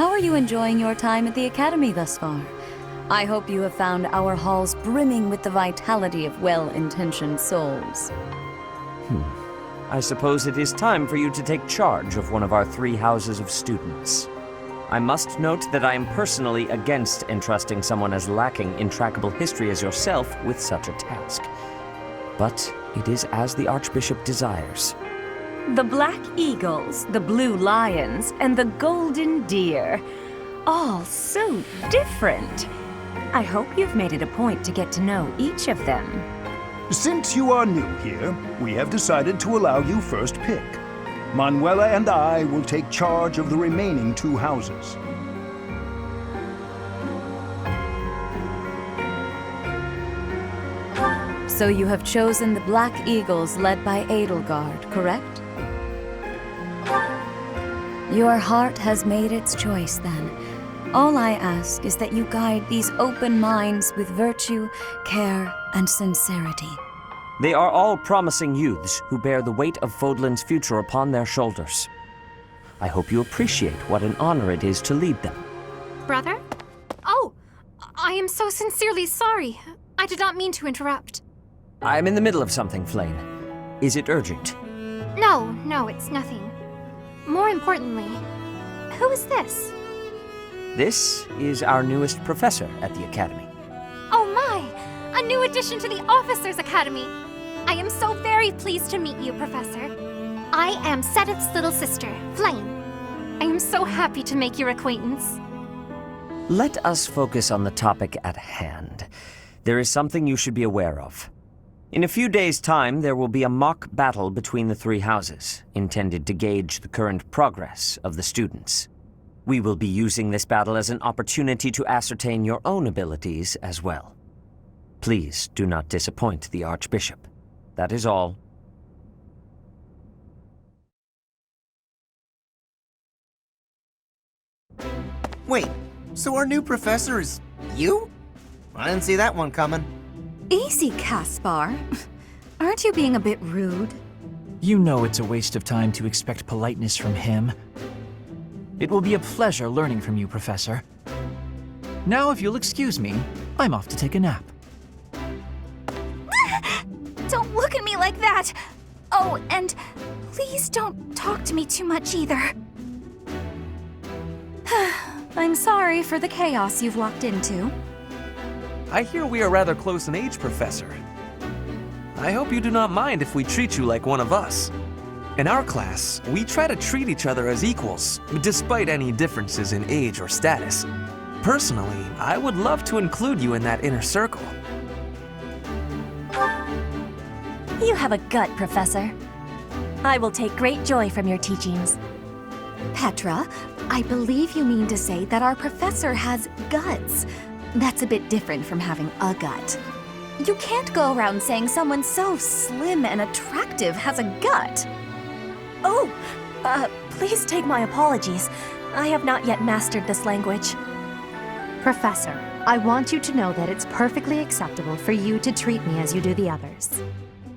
How are you enjoying your time at the Academy thus far? I hope you have found our halls brimming with the vitality of well-intentioned souls. I suppose it is time for you to take charge of one of our 3 houses of students. I must note that I am personally against entrusting someone as lacking in trackable history as yourself with such a task. But it is as the Archbishop desires. The Black Eagles, the Blue Lions, and the Golden Deer. All so different. I hope you've made it a point to get to know each of them. Since you are new here, we have decided to allow you first pick. Manuela and I will take charge of the remaining 2 houses. So you have chosen the Black Eagles led by Edelgard, correct? Your heart has made its choice, then. All I ask is that you guide these open minds with virtue, care, and sincerity. They are all promising youths who bear the weight of Fodlan's future upon their shoulders. I hope you appreciate what an honor it is to lead them. Brother? Oh, I am so sincerely sorry. I did not mean to interrupt. I'm in the middle of something, Flame. Is it urgent? No, it's nothing. More importantly, who is this? This is our newest professor at the Academy. Oh my! A new addition to the Officers' Academy! I am so very pleased to meet you, Professor. I am Sedith's little sister, Flame. I am so happy to make your acquaintance. Let us focus on the topic at hand. There is something you should be aware of. In a few days' time, there will be a mock battle between the 3 houses, intended to gauge the current progress of the students. We will be using this battle as an opportunity to ascertain your own abilities as well. Please do not disappoint the Archbishop. That is all. Wait, so our new professor is you? I didn't see that one coming. Easy, Caspar. Aren't you being a bit rude? You know it's a waste of time to expect politeness from him. It will be a pleasure learning from you, Professor. Now, if you'll excuse me, I'm off to take a nap. Don't look at me like that! Oh, and please don't talk to me too much either. I'm sorry for the chaos you've walked into. I hear we are rather close in age, Professor. I hope you do not mind if we treat you like one of us. In our class, we try to treat each other as equals, despite any differences in age or status. Personally, I would love to include you in that inner circle. You have a gut, Professor. I will take great joy from your teachings. Petra, I believe you mean to say that our professor has guts. That's a bit different from having a gut. You can't go around saying someone so slim and attractive has a gut. Oh, please take my apologies. I have not yet mastered this language. Professor, I want you to know that it's perfectly acceptable for you to treat me as you do the others.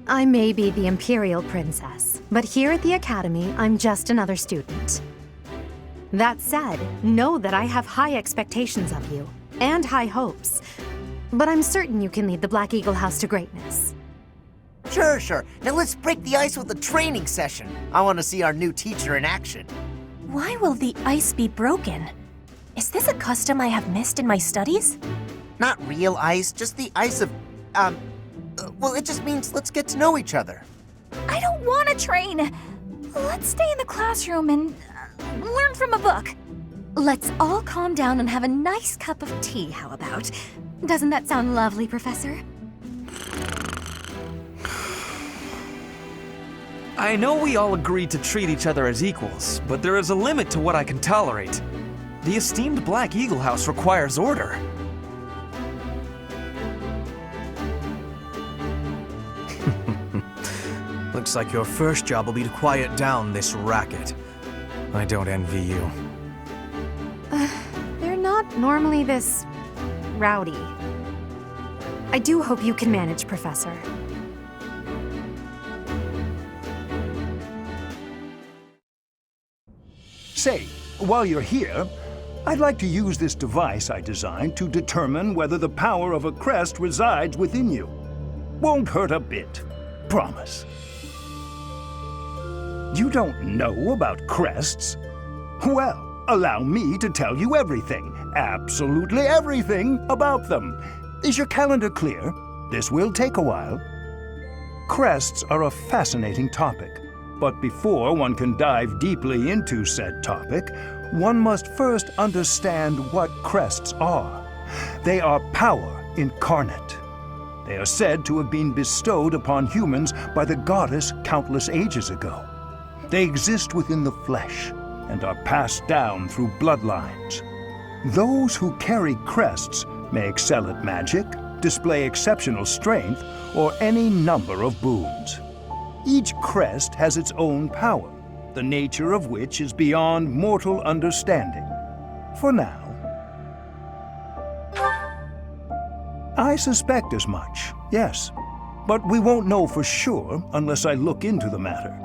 I may be the Imperial Princess, but here at the Academy, I'm just another student. That said, know that I have high expectations of you, and high hopes. But I'm certain you can lead the Black Eagle House to greatness. Sure. Now let's break the ice with a training session. I want to see our new teacher in action. Why will the ice be broken? Is this a custom I have missed in my studies? Not real ice, just the ice of, well, it just means let's get to know each other. I don't want to train. Let's stay in the classroom and learn from a book. Let's all calm down and have a nice cup of tea, how about? Doesn't that sound lovely, Professor? I know we all agreed to treat each other as equals, but there is a limit to what I can tolerate. The esteemed Black Eagle House requires order. Looks like your first job will be to quiet down this racket. I don't envy you. They're not normally this rowdy. I do hope you can manage, Professor. Say, while you're here, I'd like to use this device I designed to determine whether the power of a crest resides within you. Won't hurt a bit. Promise. You don't know about crests? Well, allow me to tell you everything, absolutely everything about them. Is your calendar clear? This will take a while. Crests are a fascinating topic, but before one can dive deeply into said topic, one must first understand what crests are. They are power incarnate. They are said to have been bestowed upon humans by the goddess countless ages ago. They exist within the flesh and are passed down through bloodlines. Those who carry crests may excel at magic, display exceptional strength, or any number of boons. Each crest has its own power, the nature of which is beyond mortal understanding. For now. I suspect as much, yes, but we won't know for sure unless I look into the matter.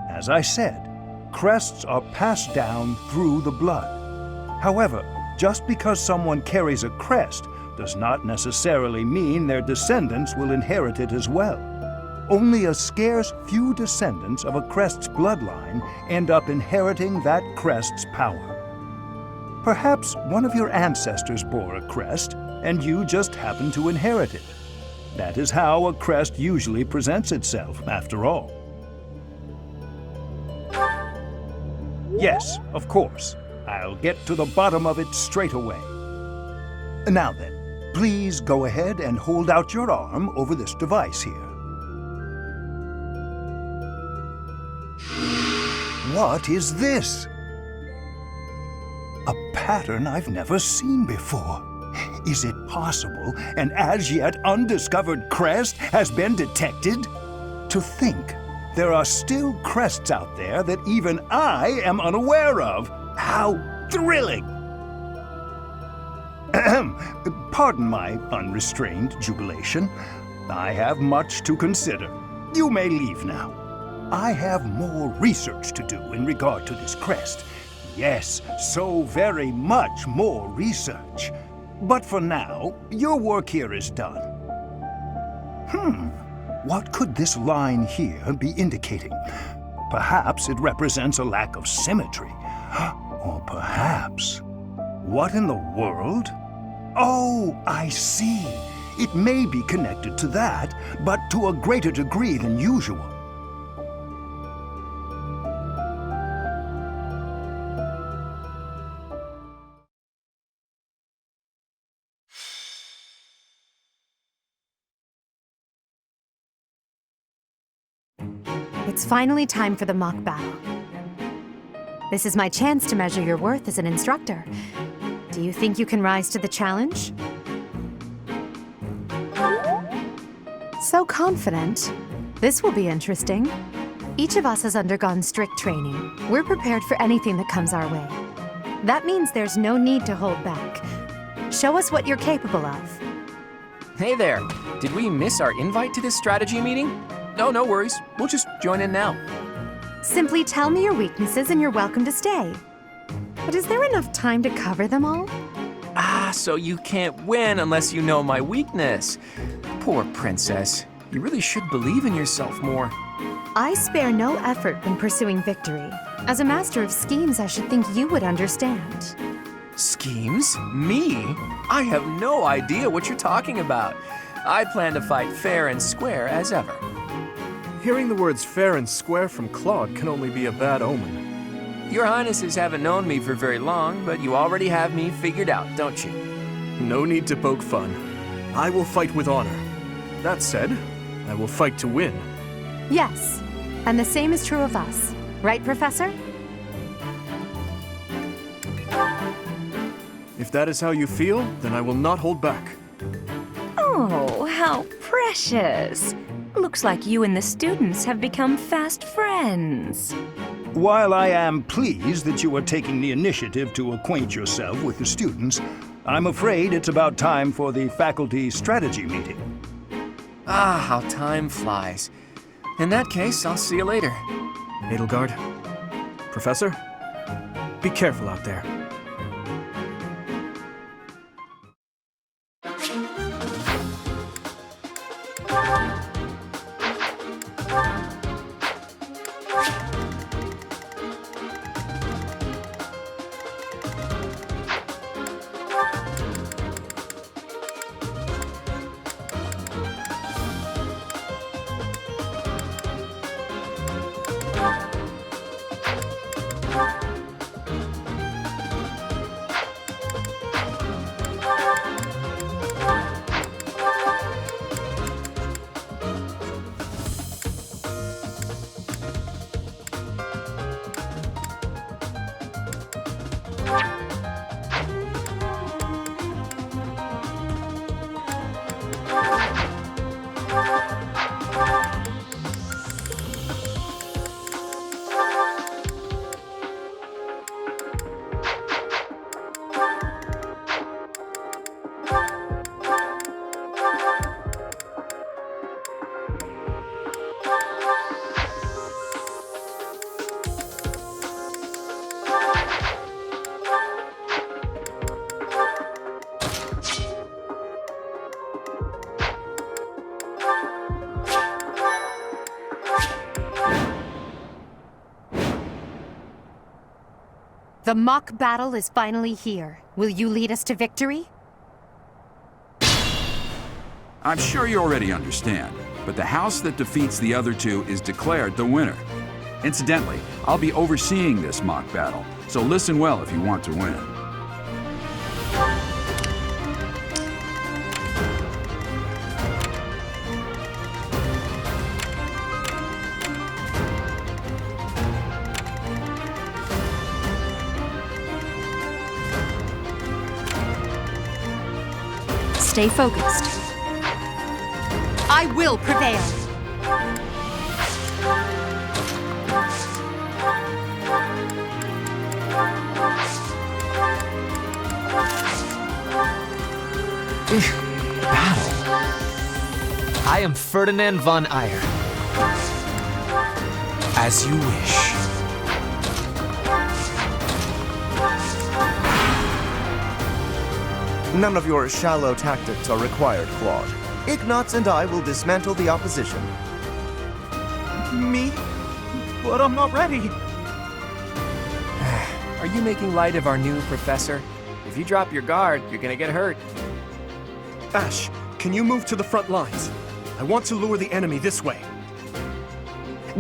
As I said, crests are passed down through the blood. However, just because someone carries a crest does not necessarily mean their descendants will inherit it as well. Only a scarce few descendants of a crest's bloodline end up inheriting that crest's power. Perhaps one of your ancestors bore a crest, and you just happen to inherit it. That is how a crest usually presents itself, after all. Yes, of course. I'll get to the bottom of it straight away. Now then, please go ahead and hold out your arm over this device here. What is this? A pattern I've never seen before. Is it possible an as yet undiscovered crest has been detected? To think there are still crests out there that even I am unaware of. How thrilling! Pardon my unrestrained jubilation. I have much to consider. You may leave now. I have more research to do in regard to this crest. Yes, so very much more research. But for now, your work here is done. What could this line here be indicating? Perhaps it represents a lack of symmetry. Or perhaps... What in the world? Oh, I see. It may be connected to that, but to a greater degree than usual. It's finally time for the mock battle. This is my chance to measure your worth as an instructor. Do you think you can rise to the challenge? So confident. This will be interesting. Each of us has undergone strict training. We're prepared for anything that comes our way. That means there's no need to hold back. Show us what you're capable of. Hey there. Did we miss our invite to this strategy meeting? No, no worries. We'll just join in now. Simply tell me your weaknesses and you're welcome to stay. But is there enough time to cover them all? Ah, so you can't win unless you know my weakness. Poor princess. You really should believe in yourself more. I spare no effort when pursuing victory. As a master of schemes, I should think you would understand. Schemes? Me? I have no idea what you're talking about. I plan to fight fair and square as ever. Hearing the words fair and square from Claude can only be a bad omen. Your Highnesses haven't known me for very long, but you already have me figured out, don't you? No need to poke fun. I will fight with honor. That said, I will fight to win. Yes, and the same is true of us. Right, Professor? If that is how you feel, then I will not hold back. Oh, how precious. Looks like you and the students have become fast friends. While I am pleased that you are taking the initiative to acquaint yourself with the students, I'm afraid it's about time for the faculty strategy meeting. Ah, how time flies. In that case, I'll see you later. Edelgard, Professor, be careful out there. The mock battle is finally here. Will you lead us to victory? I'm sure you already understand, but the house that defeats the other two is declared the winner. Incidentally, I'll be overseeing this mock battle, so listen well if you want to win. Stay focused. I will prevail. Battle. I am Ferdinand von Eyre. As you wish. None of your shallow tactics are required, Claude. Ignatz and I will dismantle the opposition. Me? But I'm not ready. Are you making light of our new professor? If you drop your guard, you're gonna get hurt. Ash, can you move to the front lines? I want to lure the enemy this way.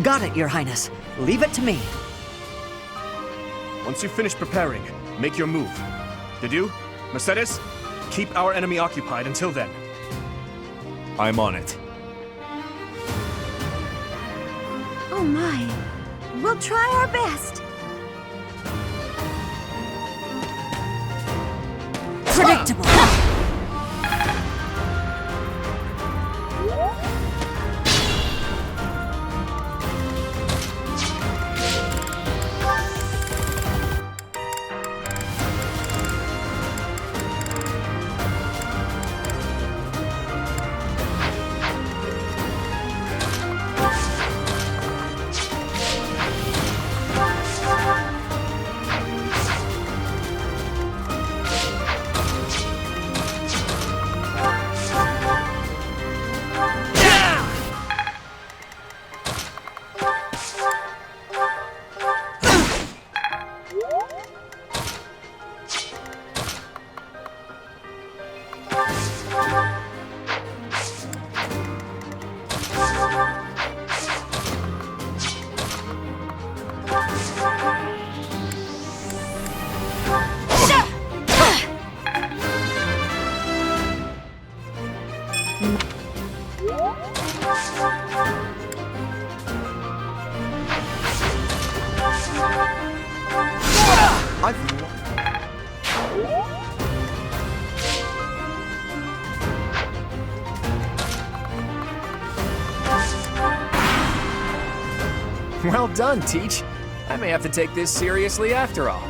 Got it, Your Highness. Leave it to me. Once you finish preparing, make your move. Zhew, Mercedes, keep our enemy occupied until then. I'm on it. Oh my. We'll try our best. Predictable. Well done, Teach. I may have to take this seriously after all.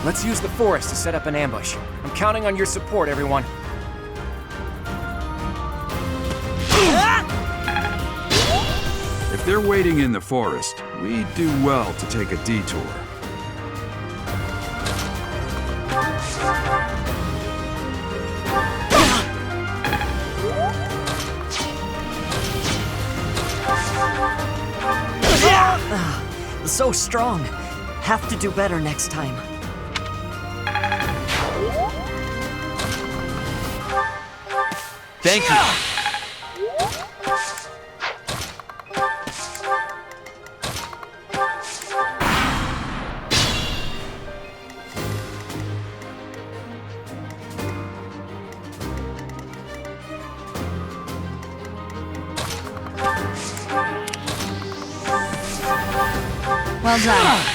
Let's use the forest to set up an ambush. I'm counting on your support, everyone. If they're waiting in the forest, we do well to take a detour. So strong. Have to do better next time. Thank you. Well done.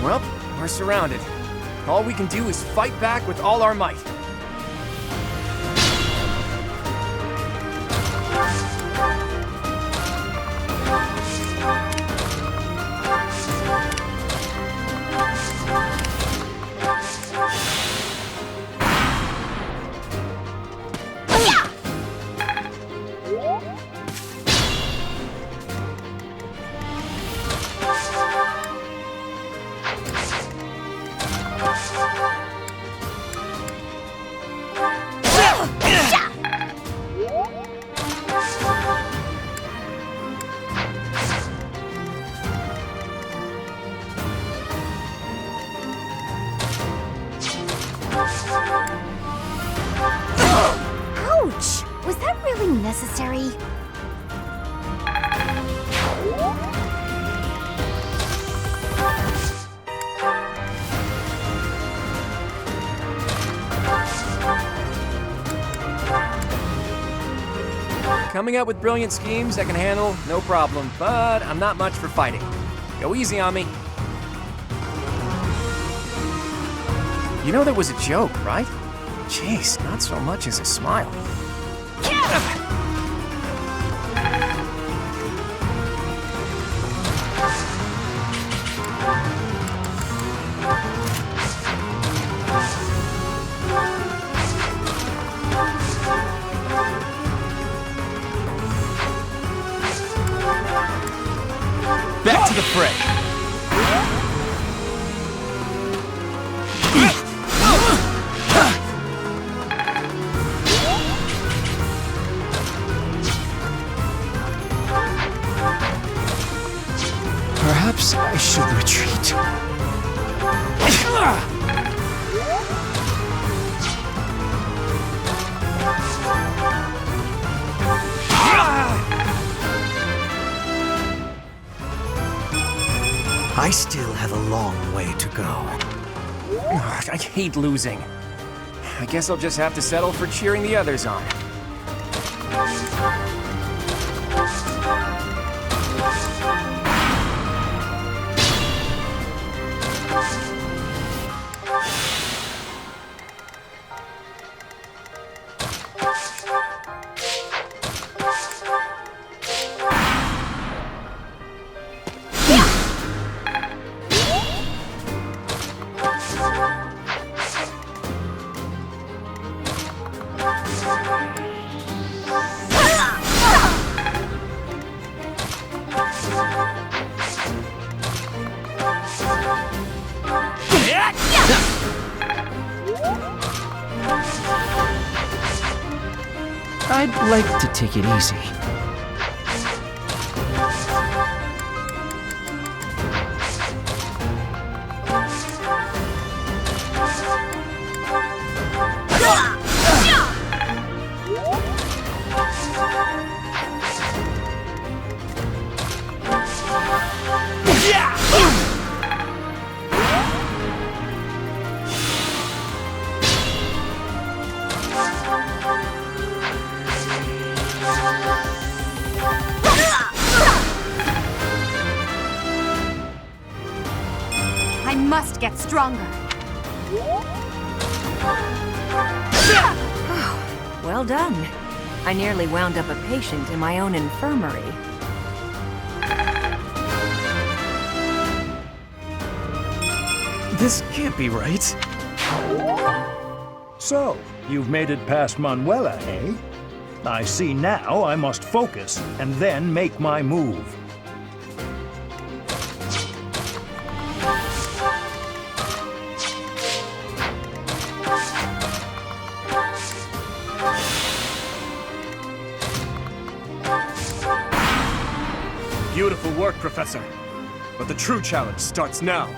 Well, we're surrounded. All we can do is fight back with all our might. Ouch! Was that really necessary? Coming up with brilliant schemes I can handle, no problem, but I'm not much for fighting. Go easy on me. You know that was a joke, right? Jeez, not so much as a smile. Back to the fray. Perhaps I should retreat. I still have a long way to go. I hate losing. I guess I'll just have to settle for cheering the others on. I'd like to take it easy. must get stronger. Well done. I nearly wound up a patient in my own infirmary. This can't be right. So, you've made it past Manuela, eh? I see now I must focus and then make my move. Beautiful work, Professor. But the true challenge starts now.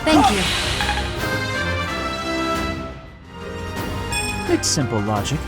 Thank you. It's simple logic.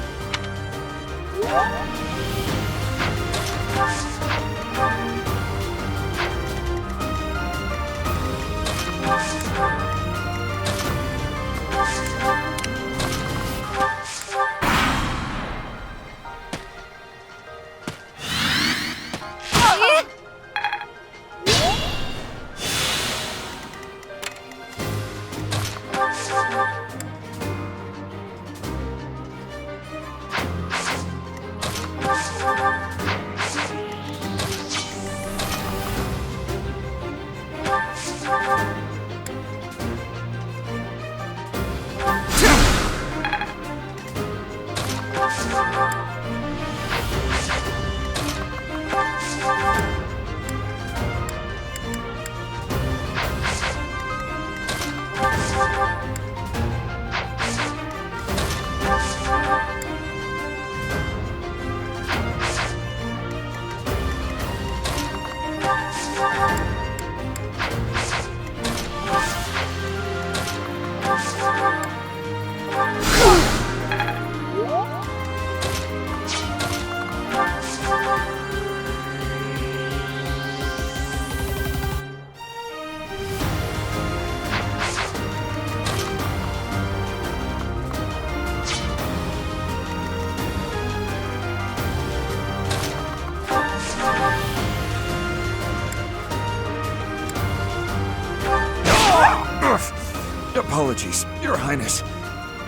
Apologies, Your Highness.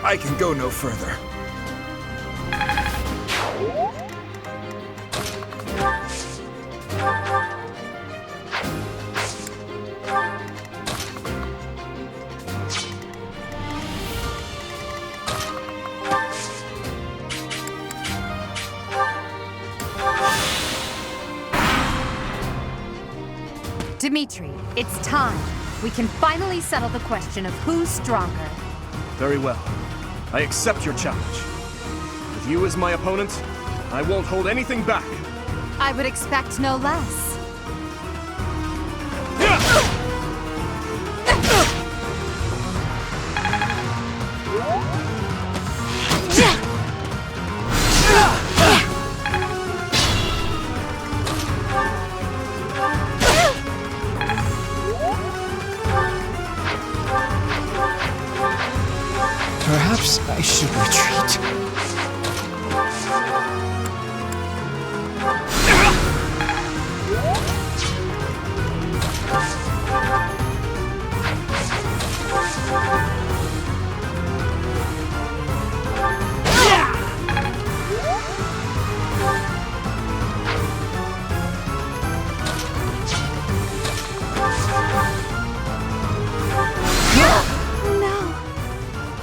I can go no further. Dimitri, it's time. We can finally settle the question of who's stronger. Very well. I accept your challenge. With you as my opponent, I won't hold anything back. I would expect no less. Perhaps I should retreat.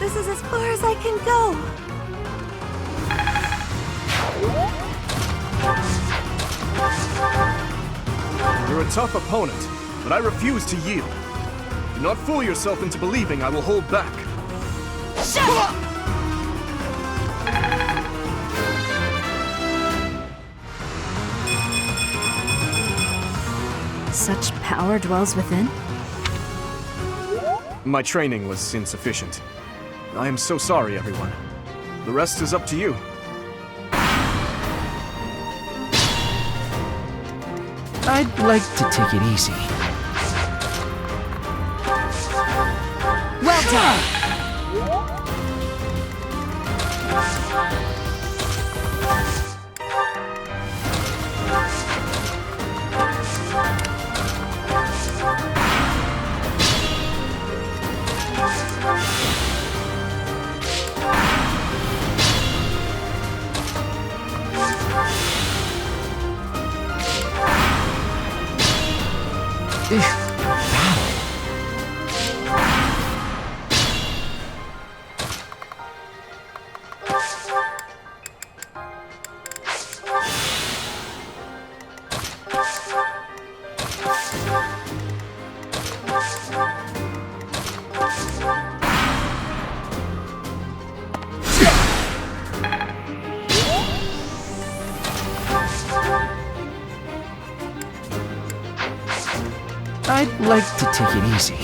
This is as far as I can go. You're a tough opponent, but I refuse to yield. Do not fool yourself into believing I will hold back. Such power dwells within? My training was insufficient. I am so sorry, everyone. The rest is up to you. I'd like to take it easy. Well done! I'd like to take it easy.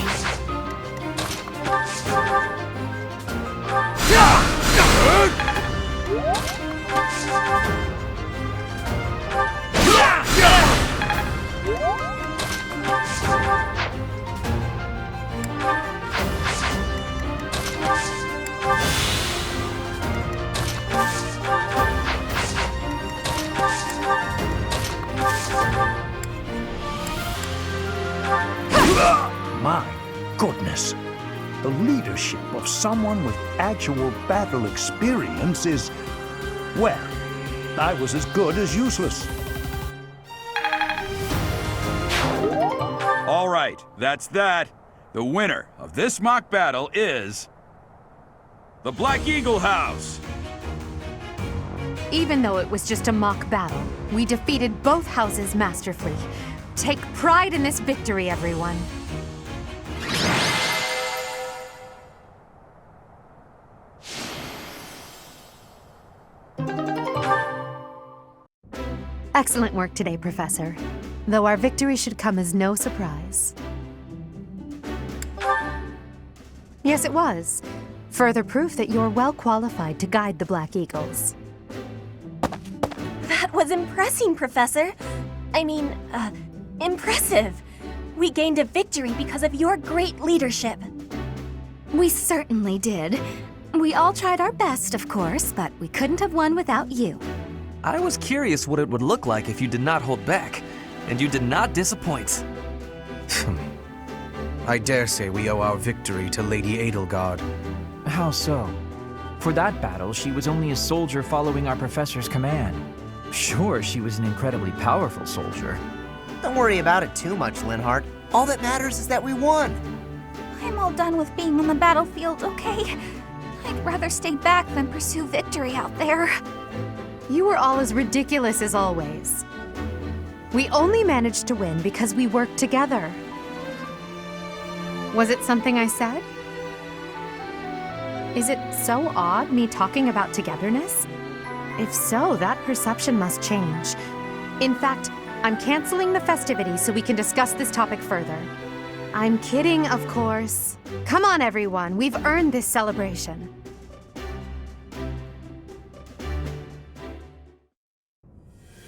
My goodness. The leadership of someone with actual battle experience is, well, I was as good as useless. All right, that's that. The winner of this mock battle is the Black Eagle House. Even though it was just a mock battle, we defeated both houses masterfully. Take pride in this victory, everyone. Excellent work today, Professor. Though our victory should come as no surprise. Yes, it was. Further proof that you're well qualified to guide the Black Eagles. That was impressing, Professor. I mean, impressive. We gained a victory because of your great leadership. We certainly did. We all tried our best, of course, but we couldn't have won without you. I was curious what it would look like if you did not hold back, and you did not disappoint. I dare say we owe our victory to Lady Edelgard. How so? For that battle, she was only a soldier following our professor's command. Sure, she was an incredibly powerful soldier. Don't worry about it too much, Linhardt. All that matters is that we won. I'm all done with being on the battlefield, okay? I'd rather stay back than pursue victory out there. You were all as ridiculous as always. We only managed to win because we worked together. Was it something I said? Is it so odd, me talking about togetherness? If so, that perception must change. In fact, I'm canceling the festivities so we can discuss this topic further. I'm kidding, of course. Come on, everyone. We've earned this celebration.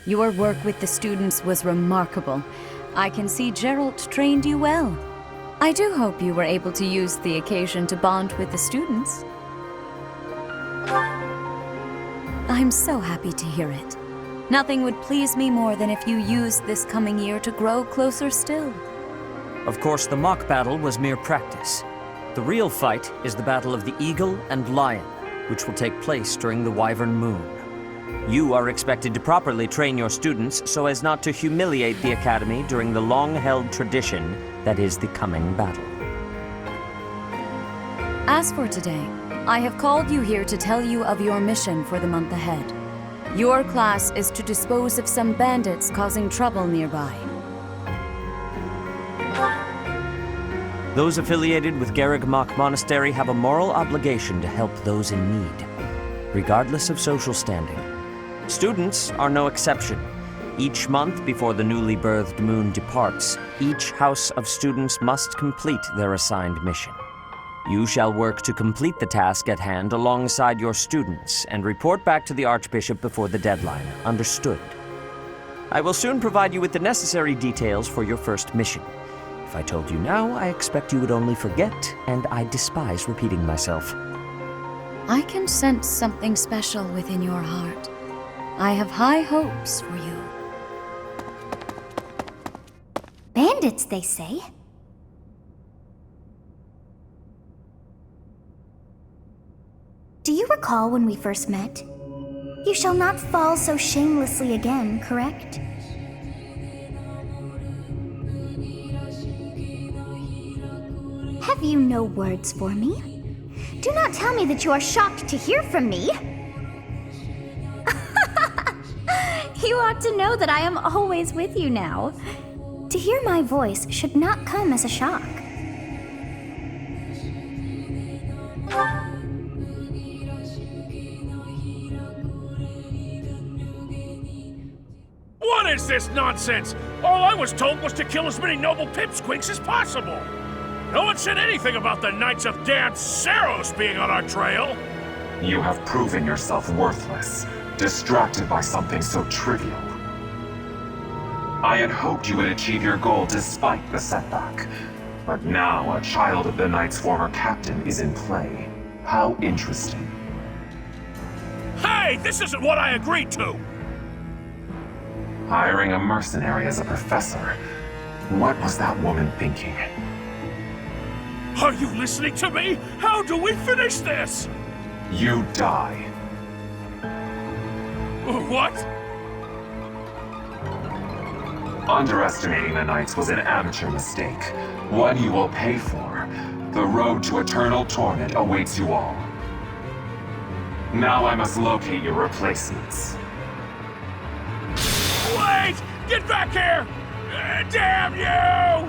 Your work with the students was remarkable. I can see Geralt trained you well. I do hope you were able to use the occasion to bond with the students. I'm so happy to hear it. Nothing would please me more than if you used this coming year to grow closer still. Of course, the mock battle was mere practice. The real fight is the battle of the Eagle and Lion, which will take place during the Wyvern Moon. You are expected to properly train your students so as not to humiliate the Academy during the long-held tradition that is the coming battle. As for today, I have called you here to tell you of your mission for the month ahead. Your class is to dispose of some bandits causing trouble nearby. Those affiliated with Garreg-Mach Monastery have a moral obligation to help those in need, regardless of social standing. Students are no exception. Each month before the newly birthed moon departs, each house of students must complete their assigned mission. You shall work to complete the task at hand alongside your students and report back to the Archbishop before the deadline. Understood? I will soon provide you with the necessary details for your first mission. If I told you now, I expect you would only forget, and I despise repeating myself. I can sense something special within your heart. I have high hopes for you. Bandits, they say. Do you recall when we first met? You shall not fall so shamelessly again, correct? Have you no words for me? Do not tell me that you are shocked to hear from me. You ought to know that I am always with you now. To hear my voice should not come as a shock. What is this nonsense? All I was told was to kill as many noble pipsqueaks as possible. No one said anything about the Knights of Dan Saros being on our trail. You have proven yourself worthless, distracted by something so trivial. I had hoped you would achieve your goal despite the setback. But now a child of the Knight's former captain is in play. How interesting. Hey, this isn't what I agreed to! Hiring a mercenary as a professor. What was that woman thinking? Are you listening to me? How do we finish this? You die. What? Underestimating the Knights was an amateur mistake. One you will pay for. The road to eternal torment awaits you all. Now I must locate your replacements. Wait! Get back here! Damn you!